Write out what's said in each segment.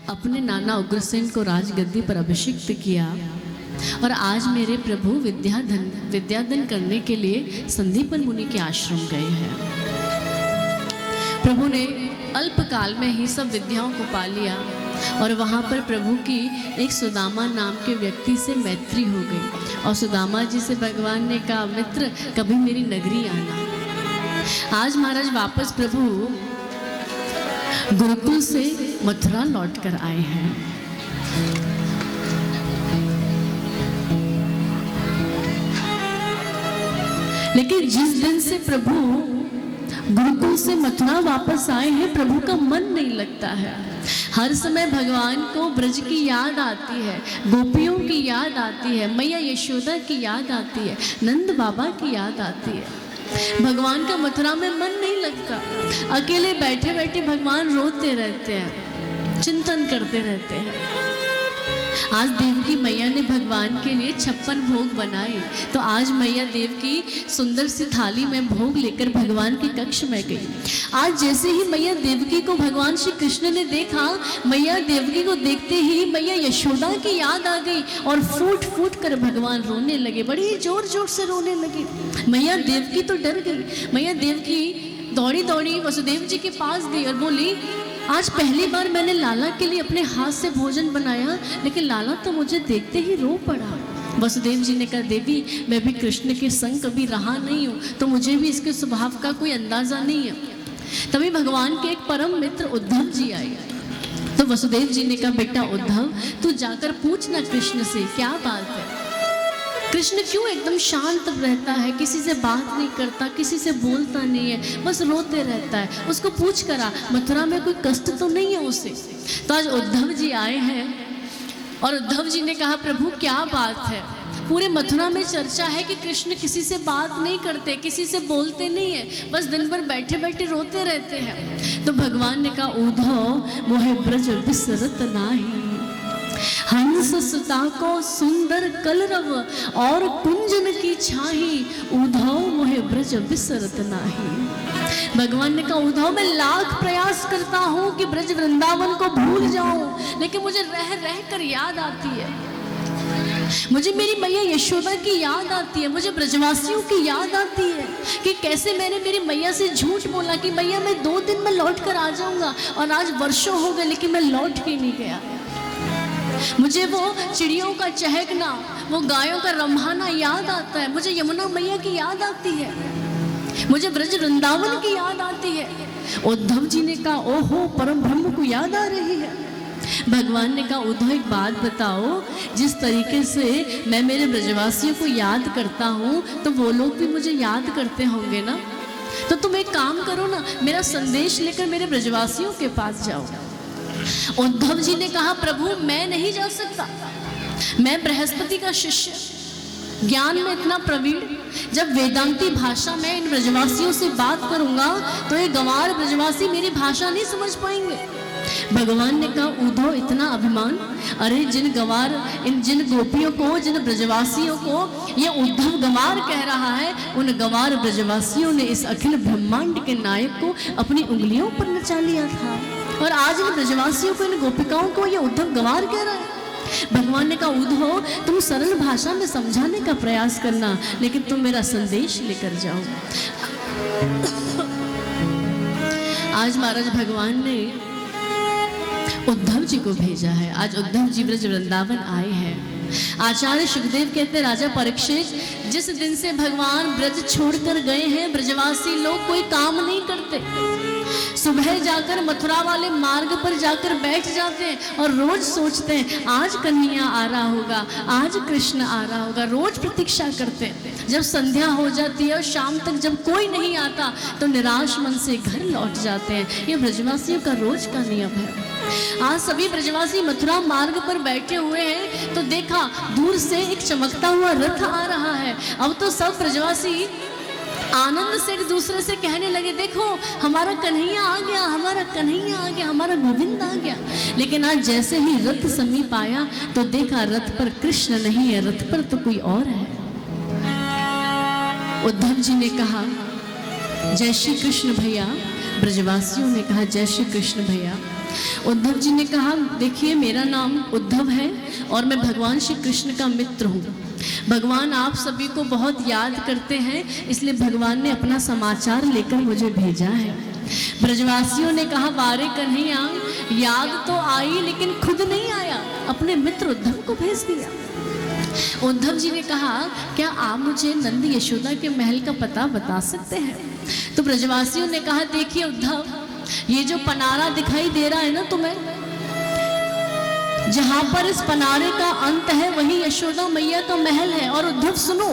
अपने नाना उग्रसेन को राजगद्दी पर अभिषिक्त किया और आज मेरे प्रभु विद्याधन करने के लिए संदीपन मुनि के आश्रम गए हैं। प्रभु ने अल्पकाल में ही सब विद्याओं को पा लिया और वहाँ पर प्रभु की एक सुदामा नाम के व्यक्ति से मैत्री हो गई और सुदामा जी से भगवान ने कहा, मित्र कभी मेरी नगरी आना। आज महाराज वापस प्रभु गुरुकुल से मथुरा लौट कर आए हैं। लेकिन जिस दिन से प्रभु गुरुकुल से मथुरा वापस आए हैं, प्रभु का मन नहीं लगता है। हर समय भगवान को ब्रज की याद आती है, गोपियों की याद आती है, मैया यशोदा की याद आती है, नंद बाबा की याद आती है। भगवान का मथुरा में मन नहीं लगता। अकेले बैठे बैठे भगवान रोते रहते हैं, चिंतन करते रहते हैं। आज देवकी मैया ने भगवान के लिए 56 भोग बनाए, तो आज मैया देव की सुंदर सी थाली में भोग लेकर भगवान के कक्ष में गई। आज जैसे ही मैया देवकी को भगवान श्री कृष्ण ने देखा, मैया देवकी को देखते ही मैया यशोदा की याद आ गई और फूट फूट कर भगवान रोने लगे, बड़ी जोर जोर से रोने लगे। मैया देवकी तो डर गई। मैया देवकी दौड़ी दौड़ी वसुदेव जी के पास गई और बोली, आज पहली बार मैंने लाला के लिए अपने हाथ से भोजन बनाया, लेकिन लाला तो मुझे देखते ही रो पड़ा। वसुदेव जी ने कहा, देवी मैं भी कृष्ण के संग कभी रहा नहीं हूँ, तो मुझे भी इसके स्वभाव का कोई अंदाजा नहीं है। तभी भगवान के एक परम मित्र उद्धव जी आए। तो वसुदेव जी ने कहा, बेटा उद्धव तू जाकर पूछना कृष्ण से क्या बात है। कृष्ण क्यों एकदम शांत रहता है, किसी से बात नहीं करता, किसी से बोलता नहीं है, बस रोते रहता है। उसको पूछ करा मथुरा में कोई कष्ट तो नहीं है उसे। तो आज उद्धव जी आए हैं और उद्धव जी ने कहा, प्रभु क्या बात है। पूरे मथुरा में चर्चा है कि कृष्ण किसी से बात नहीं करते, किसी से बोलते नहीं है, बस दिन भर बैठे बैठे रोते रहते हैं। तो भगवान ने कहा, उद्धव मोहे ब्रज बिसरत नाही, हंस सुता को सुंदर कलरव और कुंजन की छाही, उद्धव मोहे ब्रज बिसरत नाही। भगवान ने कहा, उद्धव मैं लाख प्रयास करता हूँ कि ब्रज वृंदावन को भूल जाऊं, लेकिन मुझे रह रह कर याद आती है। मुझे मेरी मैया यशोदा की याद आती है, मुझे ब्रजवासियों की याद आती है कि कैसे मैंने मेरी मैया से झूठ बोला कि मैया मैं 2 दिन में लौट कर आ जाऊंगा, और आज वर्षों हो गए लेकिन मैं लौट के नहीं गया। मुझे वो चिड़ियों का चहकना, वो गायों का रम्भाना याद आता है, मुझे यमुना मैया की याद आती है, मुझे ब्रज वृंदावन की याद आती है। उद्धव जी ने कहा, ओहो परम ब्रह्म को याद आ रही है। भगवान ने कहा, उद्धव एक बात बताओ, जिस तरीके से मैं मेरे ब्रजवासियों को याद करता हूँ तो वो लोग भी मुझे याद करते होंगे ना। तो तुम एक काम करो ना, मेरा संदेश लेकर मेरे ब्रजवासियों के पास जाओ। उद्धव जी ने कहा, प्रभु मैं नहीं जा सकता, मैं बृहस्पति का शिष्य, ज्ञान में इतना प्रवीण, जब वेदांती भाषा में इन ब्रजवासियों से बात करूंगा तो ये गंवार ब्रजवासी मेरी भाषा नहीं समझ पाएंगे। भगवान ने कहा, उद्धव इतना अभिमान, अरे जिन गोपियों को, जिन ब्रजवासियों को ये उद्धव गंवार कह रहा है, उन गंवार ब्रजवासियों ने इस अखिल ब्रह्मांड के नायक को अपनी उंगलियों पर नचा लिया था, और आज इन ब्रजवासियों को, इन गोपिकाओं को ये उद्धव गंवार कह रहा है। भगवान ने कहा, उद्धव तुम सरल भाषा में समझाने का प्रयास करना, लेकिन तुम मेरा संदेश लेकर जाओ। आज महाराज भगवान ने उद्धव जी को भेजा है। आज उद्धव जी ब्रज वृंदावन आए हैं। आचार्य सुखदेव कहते, राजा परीक्षित जिस दिन से भगवान ब्रज छोड़कर गए हैं, ब्रजवासी लोग कोई काम नहीं करते। सुबह जाकर मथुरा वाले मार्ग पर जाकर बैठ जाते हैं और रोज सोचते हैं आज कन्हैया आ रहा होगा, आज कृष्ण आ रहा होगा, रोज प्रतीक्षा करते हैं। जब संध्या हो जाती है और शाम तक जब कोई नहीं आता तो निराश मन से घर लौट जाते हैं। ये ब्रजवासियों का रोज का नियम है। आज सभी ब्रजवासी मथुरा मार्ग पर बैठे हुए हैं तो देखा दूर से एक चमकता हुआ रथ आ रहा है। अब तो सब ब्रजवासी आनंद से एक दूसरे से कहने लगे, देखो हमारा कन्हैया आ गया, हमारा कन्हैया आ गया, हमारा गोविंद आ गया। लेकिन आज जैसे ही रथ समीप आया तो देखा रथ पर कृष्ण नहीं है, रथ पर तो कोई और है। उद्धव जी ने कहा, जय श्री कृष्ण भैया। ब्रजवासियों ने कहा, जय श्री कृष्ण भैया। उद्धव जी ने कहा, देखिए मेरा नाम उद्धव है और मैं भगवान श्री कृष्ण का मित्र हूँ। भगवान आप सभी को बहुत याद करते हैं, इसलिए भगवान ने अपना समाचार लेकर मुझे भेजा है। ब्रजवासियों ने कहा, वारे कन्हैया, याद तो आई लेकिन खुद नहीं आया, अपने मित्र उद्धव को भेज दिया। उद्धव जी ने कहा, क्या आप मुझे नंद यशोदा के महल का पता बता सकते हैं? तो ब्रजवासियों ने कहा, देखिए उद्धव, ये जो पनारा दिखाई दे रहा है ना तुम्हें, जहां पर इस पनारे का अंत है वही यशोदा मैया का महल है। और उद्धव सुनो,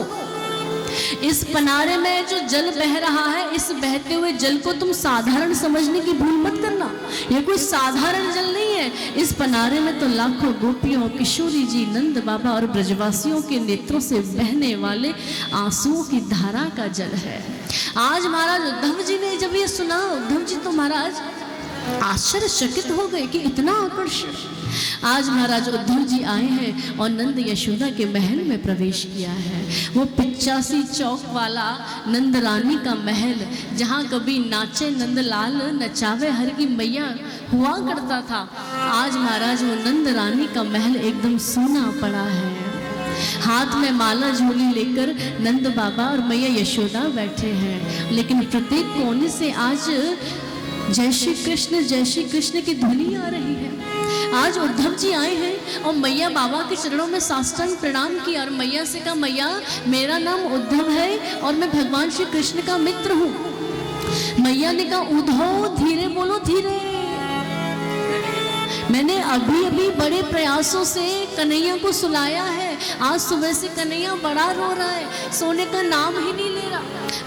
इस पनारे में जो जल बह रहा है, इस बहते हुए जल को तुम साधारण समझने की भूल मत करना। ये कोई साधारण जल नहीं है। इस पनारे में तो लाखों गोपियों, किशोरी जी, नंद बाबा और ब्रजवासियों के नेत्रों से बहने वाले आंसुओं की धारा का जल है। आज महाराज उद्धव जी ने जब ये सुना, उद्धव जी तो महाराज आश्चर्यचकित हो गए कि इतना आकर्षण। आज महाराज उद्धव जी आए हैं और नंद यशोदा के महल में प्रवेश किया है। वो 85 चौक वाला नंद रानी का महल, जहाँ कभी नाचे नंदलाल नचावे हर की मैया हुआ करता था, आज महाराज वो नंद रानी का महल एकदम सूना पड़ा है। हाथ में माला झोली लेकर नंद बाबा और मैया यशोदा बैठे हैं, लेकिन प्रत्येक कोने से आज जय श्री कृष्ण की ध्वनि आ रही है। आज उद्धव जी आए हैं और मैया बाबा के चरणों में साष्टांग प्रणाम किया और मैया से कहा, मैया मेरा नाम उद्धव है और मैं भगवान श्री कृष्ण का मित्र हूँ। मैया ने कहा, उद्धव धीरे बोलो, धीरे। मैंने अभी अभी बड़े प्रयासों से कन्हैया को सुलाया है। आज सुबह से कन्हैया बड़ा रो रहा है, सोने का नाम ही नहीं ले रहा।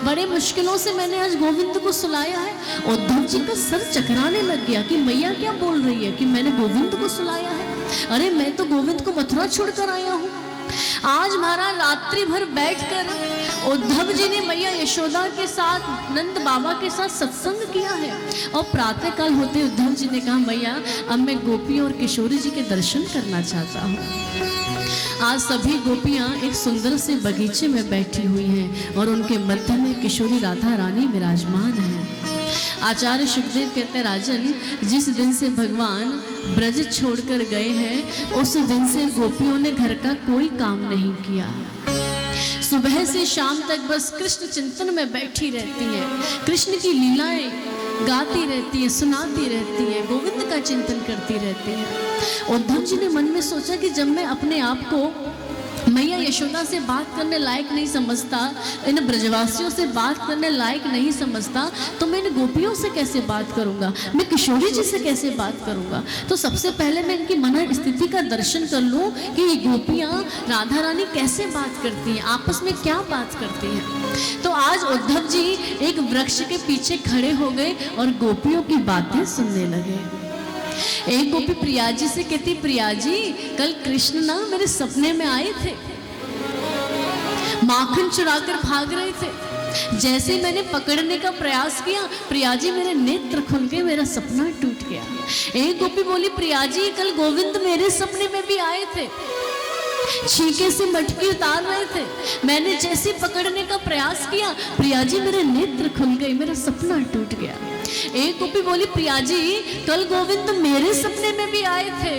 बड़े मुश्किलों से मैंने आज गोविंद को सुलाया है। उद्धव जी का सर चकराने लग गया कि मैया क्या बोल रही है कि मैंने गोविंद को सुलाया है। अरे मैं तो गोविंद को मथुरा छोड़कर आया हूँ। आज महाराज रात्रि भर बैठकर उद्धव जी ने मैया यशोदा के साथ, नंद बाबा के साथ सत्संग किया है। और प्रातः काल होते उद्धव जी ने कहा, मैया अब मैं गोपियों और किशोरी जी के दर्शन करना चाहता हूँ। आज सभी गोपियाँ एक सुंदर से बगीचे में बैठी हुई हैं और उनके मध्य में किशोरी राधा रानी विराजमान है। आचार्य सुखदेव कहते हैं, राजन, जिस दिन से भगवान ब्रज छोड़कर गए हैं उस दिन से गोपियों ने घर का कोई काम नहीं किया। सुबह से शाम तक बस कृष्ण चिंतन में बैठी रहती है, कृष्ण की लीलाएं गाती रहती है, सुनाती रहती है, गोविंद का चिंतन करती रहती है। उद्धव जी ने मन में सोचा कि जब मैं अपने आप को मैया यशोदा से बात करने लायक नहीं समझता, इन ब्रजवासियों से बात करने लायक नहीं समझता, तो मैं इन गोपियों से कैसे बात करूंगा, मैं किशोरी जी से कैसे बात करूंगा। तो सबसे पहले मैं इनकी मन स्थिति का दर्शन कर लूं कि ये गोपियां राधा रानी कैसे बात करती हैं, आपस में क्या बात करती हैं। तो आज उद्धव जी एक वृक्ष के पीछे खड़े हो गए और गोपियों की बातें सुनने लगे। एक गोपी प्रिया जी से कहती, प्रिया जी कल कृष्ण ना मेरे सपने में आए थे, माखन चुराकर भाग रहे थे। जैसे ही मैंने पकड़ने का प्रयास किया, प्रिया जी मेरे नेत्र खुल गए, मेरा सपना टूट गया। एक गोपी बोली, प्रिया जी कल गोविंद मेरे सपने में भी आए थे, छीके से मटकी उतार रहे थे। मैंने जैसे पकड़ने का प्रयास किया, प्रिया जी मेरे नेत्र खुल गए, मेरा सपना टूट गया। एक गोपी बोली, प्रिया जी कल गोविंद मेरे सपने में भी आए थे,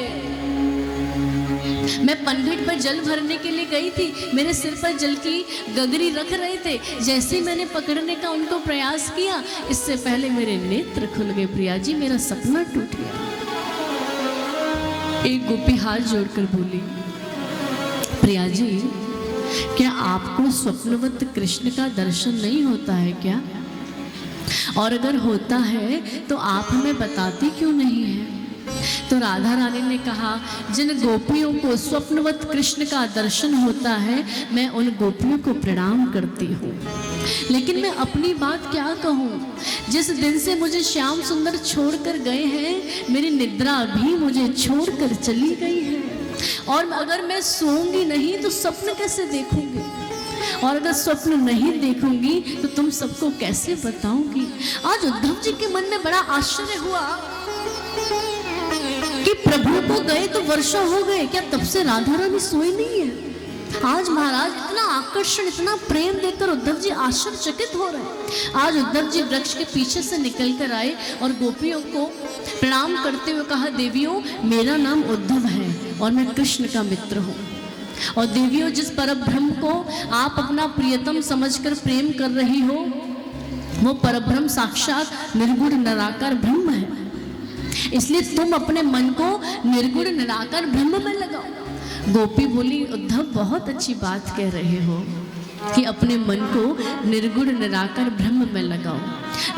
मैं पंडित पर जल भरने के लिए गई थी, मेरे सिर पर जल की गगरी रख रहे थे। जैसे ही मैंने पकड़ने का उनको प्रयास किया, इससे पहले मेरे नेत्र खुल गए, प्रिया जी मेरा सपना टूट गया। एक गोपी हाथ जोड़कर बोली, प्रिया जी क्या आपको स्वप्नवत कृष्ण का दर्शन नहीं होता है क्या? और अगर होता है तो आप हमें बताती क्यों नहीं है? तो राधा रानी ने कहा, जिन गोपियों को स्वप्नवत कृष्ण का दर्शन होता है मैं उन गोपियों को प्रणाम करती हूँ, लेकिन मैं अपनी बात क्या कहूँ। जिस दिन से मुझे श्याम सुंदर छोड़कर गए हैं, मेरी निद्रा भी मुझे छोड़कर चली गई है, और अगर मैं सोऊंगी नहीं तो स्वप्न कैसे देखूंगी, और अगर स्वप्न नहीं देखूंगी तो तुम सबको कैसे बताऊंगी। आज उद्धव जी के मन में बड़ा आश्चर्य हुआ कि प्रभु को गए तो वर्षों हो गए, क्या तब से राधा रानी सोई नहीं है? आज महाराज इतना आकर्षण, इतना प्रेम देखकर उद्धव जी आश्चर्यचकित हो रहे हैं। आज उद्धव जी वृक्ष के पीछे से निकल कर आए और गोपियों को प्रणाम करते हुए कहा, देवियों मेरा नाम उद्धव है और मैं कृष्ण का मित्र हूँ। और देवियों जिस परब्रह्म को आप अपना प्रियतम समझकर प्रेम कर रही हो, वो परब्रह्म साक्षात निर्गुण निराकार ब्रह्म है। इसलिए तुम अपने मन को निर्गुण निराकार ब्रह्म में लगाओ। गोपी बोली, उद्धव बहुत अच्छी बात कह रहे हो कि अपने मन को निर्गुण निराकार ब्रह्म में लगाओ,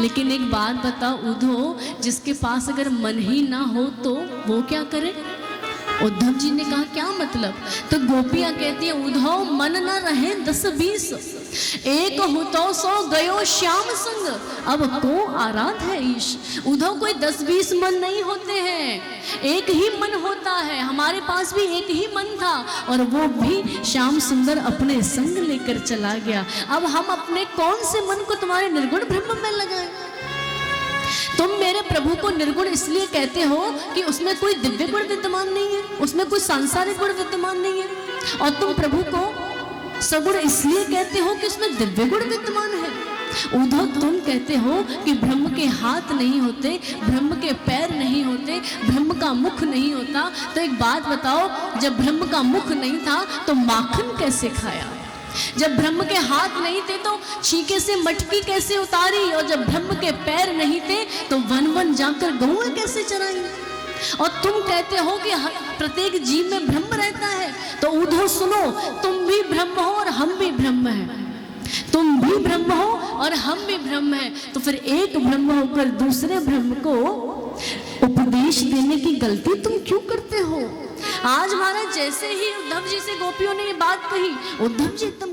लेकिन एक बात बताओ उद्धव, जिसके पास अगर मन ही ना हो तो वो क्या करे? उद्धव जी ने कहा, क्या मतलब? तो गोपियां कहती है, उद्धव मन न रहे 10-20, एक हो तो 100 गयो श्याम संग, अब को आराध है ईश। उद्धव कोई 10-20 मन नहीं होते हैं, एक ही मन होता है। हमारे पास भी एक ही मन था और वो भी श्याम सुंदर अपने संग लेकर चला गया। अब हम अपने कौन से मन को तुम्हारे निर्गुण ब्रह्म में लगाएं? तुम मेरे प्रभु को निर्गुण इसलिए कहते हो कि उसमें कोई दिव्य गुण विद्यमान नहीं है, उसमें कोई सांसारिक गुण विद्यमान नहीं है, और तुम प्रभु को सगुण इसलिए कहते हो कि उसमें दिव्य गुण विद्यमान है। उद्धव तुम कहते हो कि ब्रह्म के हाथ नहीं होते, ब्रह्म के पैर नहीं होते, ब्रह्म का मुख नहीं होता। तो एक बात बताओ, जब ब्रह्म का मुख नहीं था तो माखन कैसे खाया? जब ब्रह्म के हाथ नहीं थे तो छीके से मटकी कैसे उतारी? और जब ब्रह्म के पैर नहीं थे तो वन वन जाकर गौएं कैसे चराई? और तुम कहते हो कि प्रत्येक जीव में ब्रह्म रहता है। तो उद्धव सुनो, तुम भी ब्रह्म हो और हम भी ब्रह्म हैं। तुम भी ब्रह्म हो और हम भी ब्रह्म हैं। तो फिर एक ब्रह्म होकर दूसरे ब्रह्म को उपदेश देने की गलती तुम क्यों करते हो? आज महाराज जैसे ही उद्धव जी से गोपियों ने ये बात कही, उद्धव जी एकदम